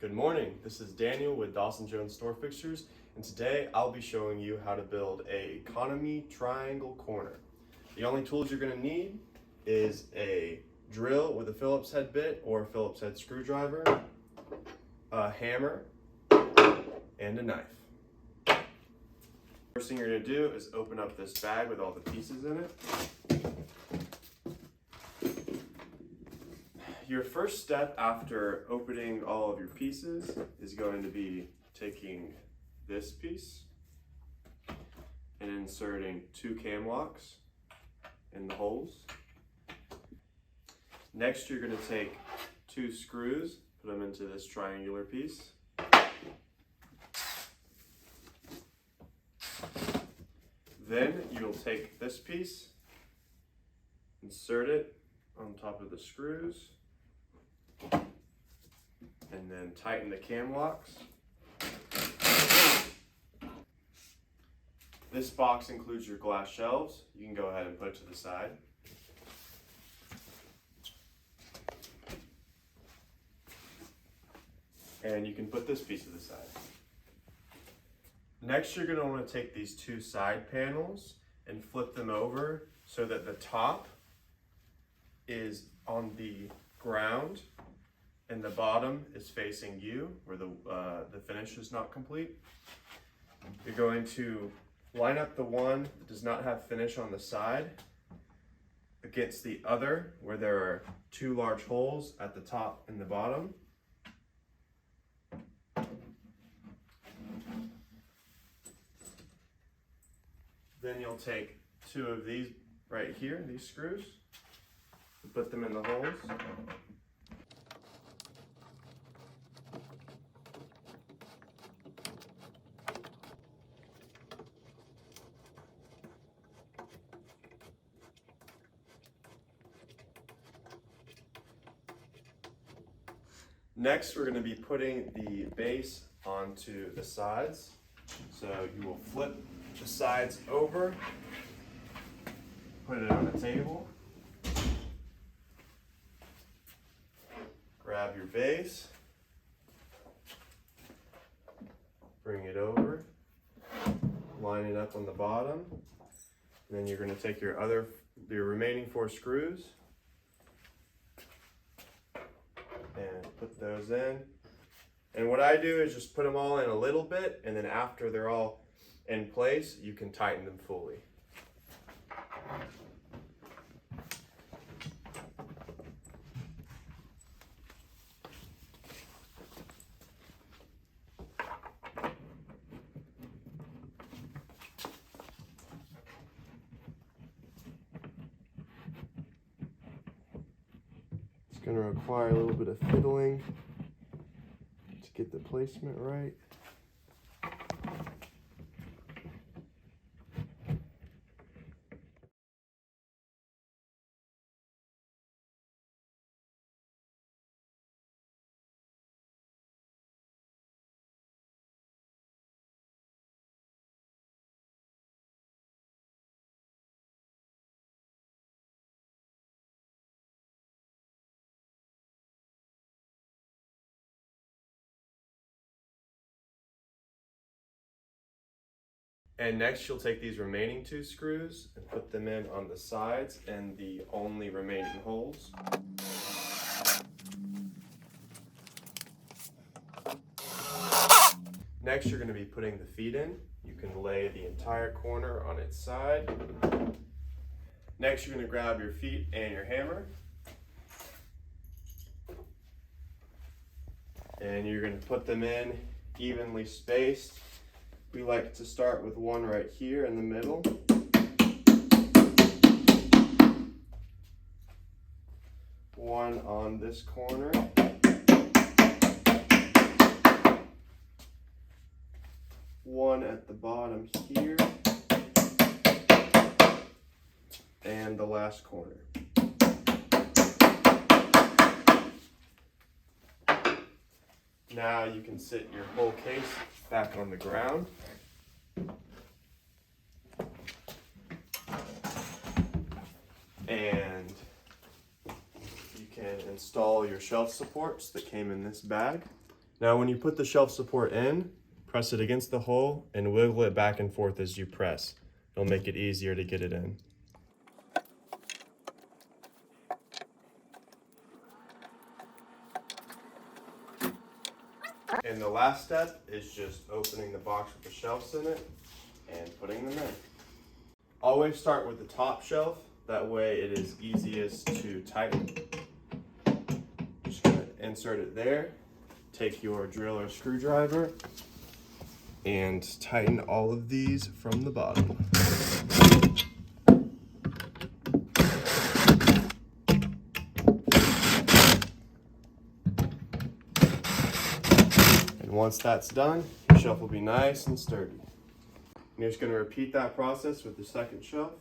Good morning, this is Daniel with Dawson Jones Store Fixtures, and today I'll be showing you how to build a economy triangle corner. The only tools you're going to need is a drill with a Phillips head bit or a Phillips head screwdriver, a hammer, and a knife. First thing you're going to do is open up this bag with all the pieces in it. Your first step after opening all of your pieces is going to be taking this piece and inserting 2 cam locks in the holes. Next, you're going to take 2 screws, put them into this triangular piece. Then you'll take this piece, insert it on top of the screws, and then tighten the cam locks. This box includes your glass shelves. You can go ahead and put it to the side. And you can put this piece to the side. Next, you're going to want to take these 2 side panels and flip them over so that the top is on the ground and the bottom is facing you, where the finish is not complete. You're going to line up the one that does not have finish on the side against the other, where there are 2 large holes at the top and the bottom. Then you'll take 2 of these right here, these screws, and put them in the holes. Next, we're going to be putting the base onto the sides. So you will flip the sides over, put it on the table, grab your base, bring it over, line it up on the bottom, and then you're going to take your remaining 4 screws and put those in. And what I do is just put them all in a little bit, and then after they're all in place, you can tighten them fully. It's going to require a little bit of fiddling to get the placement right. And next you'll take these remaining 2 screws and put them in on the sides and the only remaining holes. Next you're going to be putting the feet in. You can lay the entire corner on its side. Next you're going to grab your feet and your hammer. And you're going to put them in evenly spaced. We like to start with one right here in the middle. One on this corner. One at the bottom here. And the last corner. Now you can sit your whole case back on the ground. And you can install your shelf supports that came in this bag. Now when you put the shelf support in, press it against the hole and wiggle it back and forth as you press. It'll make it easier to get it in. And the last step is just opening the box with the shelves in it and putting them in. Always start with the top shelf, that way it is easiest to tighten. Just gonna insert it there, take your drill or screwdriver, and tighten all of these from the bottom. And once that's done, your shelf will be nice and sturdy. And you're just going to repeat that process with the second shelf.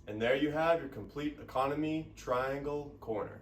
And there you have your complete economy triangle corner.